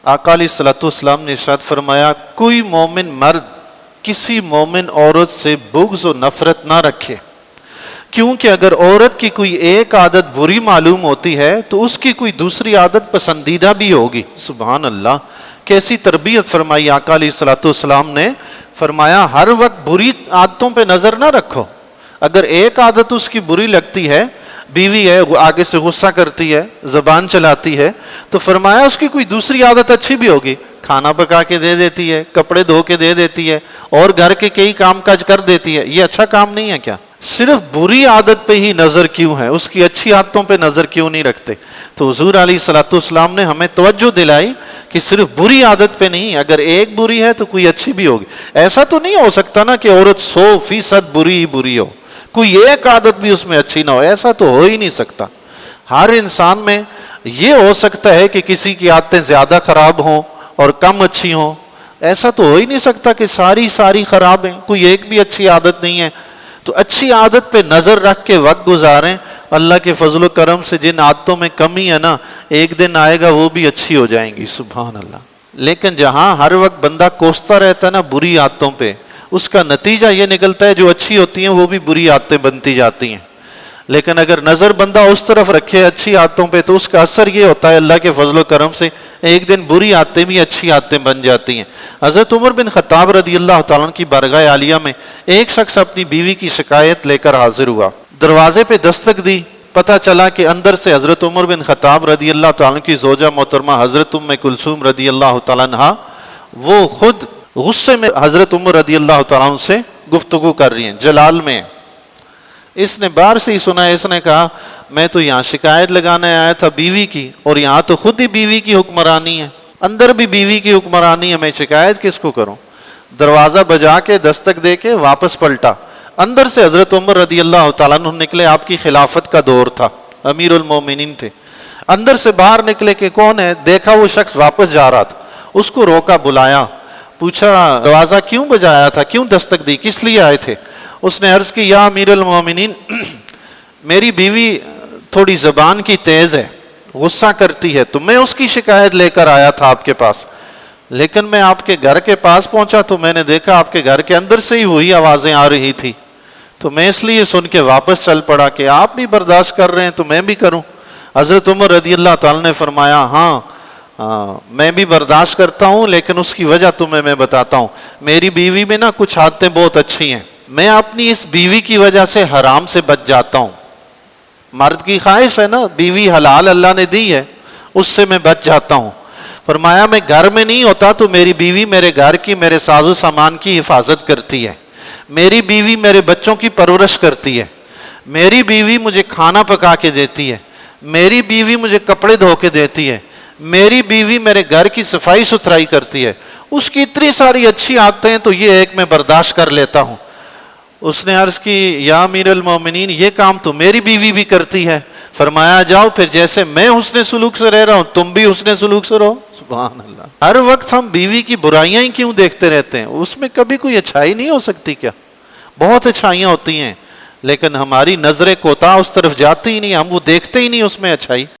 आका अलैहिस्सलाम ने इरशाद फरमाया, कोई मोमिन मर्द किसी मोमिन औरत से बुग़्ज़ और नफ़रत ना रखे, क्योंकि अगर औरत की कोई एक आदत बुरी मालूम होती है तो उसकी कोई दूसरी आदत पसंदीदा भी होगी। सुभान अल्लाह, कैसी तरबियत फरमाई आका अलैहिस्सलाम ने। फरमाया हर वक्त बुरी आदतों पे नज़र ना रखो। अगर एक आदत उसकी बुरी लगती है, बीवी है, आगे से गुस्सा करती है, ज़बान चलाती है, तो फरमाया उसकी कोई दूसरी आदत अच्छी भी होगी। खाना पका के दे देती है, कपड़े धो के दे देती है और घर के कई काम काज कर देती है। ये अच्छा काम नहीं है क्या? सिर्फ बुरी आदत पे ही नज़र क्यों है, उसकी अच्छी आदतों पे नज़र क्यों नहीं रखते? तो हुजूर अलैहिस्सलाम ने हमें तवज्जो दिलाई कि सिर्फ बुरी आदत पे नहीं, अगर एक बुरी है तो कोई अच्छी भी होगी। ऐसा तो नहीं हो सकता ना कि औरत 100% बुरी ही बुरी हो, कोई एक आदत भी उसमें अच्छी ना हो, ऐसा तो हो ही नहीं सकता। हर इंसान में ये हो सकता है कि किसी की आदतें ज़्यादा ख़राब हों और कम अच्छी हों, ऐसा तो हो ही नहीं सकता कि सारी ख़राब हैं, कोई एक भी अच्छी आदत नहीं है। तो अच्छी आदत पे नज़र रख के वक्त गुजारें। अल्लाह के फजल करम से जिन आदतों में कमी है ना, एक दिन आएगा वो भी अच्छी हो जाएंगी। सुभान अल्लाह। लेकिन जहाँ हर वक्त बंदा कोसता रहता है ना बुरी आदतों पे, उसका नतीजा ये निकलता है जो अच्छी होती हैं वो भी बुरी आदतें बनती जाती हैं। लेकिन अगर नज़र बंदा उस तरफ रखे अच्छी आदतों पे, तो उसका असर ये होता है अल्लाह के फजल करम से एक दिन बुरी आदतें भी अच्छी आदतें बन जाती हैं। हज़रत उमर बिन ख़त्ताब रज़ियल्लाहु ताला अन्हु की बारगाह आलिया में एक शख्स अपनी बीवी की शिकायत लेकर हाजिर हुआ। दरवाजे पे दस्तक दी, पता चला कि अंदर से हज़रत उमर बिन ख़त्ताब रज़ियल्लाहु ताला अन्हु की ज़ौजा मोहतरमा हज़रत उम्मे कुलसूम रज़ियल्लाहु ताला अन्हा वो खुद गुस्से में हज़रत उमर रज़ियल्लाहु ताला अन्हु से गुफ्तगू कर रही हैं, जलाल में। इसने बाहर से ही सुना, इसने कहा मैं तो यहाँ शिकायत लगाने आया था बीवी की, और यहाँ तो खुद ही बीवी की हुक्मरानी है, अंदर भी बीवी की हुक्मरानी है, मैं शिकायत किसको करूँ? दरवाज़ा बजा के दस्तक दे के वापस पलटा। अंदर से हज़रत उमर रज़ियल्लाहु ताला अन्हु निकले, आपकी खिलाफत का दौर था, अमीरुल मोमिनीन थे। अंदर से बाहर निकले कि कौन है, देखा वो शख्स वापस जा रहा था, उसको रोका, बुलाया, पूछा दरवाज़ा क्यों बजाया था, क्यों दस्तक दी, किस लिए आए थे? उसने अर्ज़ की या अमीरुल मोमिनीन, मेरी बीवी थोड़ी ज़बान की तेज़ है, गुस्सा करती है, तो मैं उसकी शिकायत लेकर आया था आपके पास। लेकिन मैं आपके घर के पास पहुंचा तो मैंने देखा आपके घर के अंदर से ही वही आवाज़ें आ रही थी, तो मैं इसलिए सुन के वापस चल पड़ा कि आप भी बर्दाश्त कर रहे हैं तो मैं भी करूं। हज़रत उमर रज़ियल्लाहु ताला ने फरमाया हाँ, मैं भी बर्दाश्त करता हूँ, लेकिन उसकी वजह तुम्हें मैं बताता हूँ। मेरी बीवी में ना कुछ आदतें बहुत अच्छी हैं, मैं अपनी इस बीवी की वजह से हराम से बच जाता हूँ। मर्द की ख्वाहिश है ना, बीवी हलाल अल्लाह ने दी है, उससे मैं बच जाता हूँ। फरमाया मैं घर में नहीं होता तो मेरी बीवी मेरे घर की, मेरे साजो सामान की हिफाजत करती है, मेरी बीवी मेरे बच्चों की परवरिश करती है, मेरी बीवी मुझे खाना पका के देती है, मेरी बीवी मुझे कपड़े धो के देती है, मेरी बीवी मेरे घर की सफाई सुथराई करती है, उसकी इतनी सारी अच्छी आदतें हैं तो ये एक मैं बर्दाश्त कर लेता हूँ। उसने अर्ज़ की या अमीरुल मोमिनीन, ये काम तो मेरी बीवी भी करती है। फरमाया जाओ फिर जैसे मैं हुस्ने सुलूक से रह रहा हूँ तुम भी हुस्ने सुलूक से रहो। सुभान अल्लाह। हर वक्त हम बीवी की बुराइयां ही क्यों देखते रहते हैं? उसमें कभी कोई अच्छाई नहीं हो सकती क्या? बहुत अच्छाइयाँ होती हैं, लेकिन हमारी नज़रें कोताह उस तरफ जाती ही नहीं, हम वो देखते ही नहीं उसमें अच्छाई।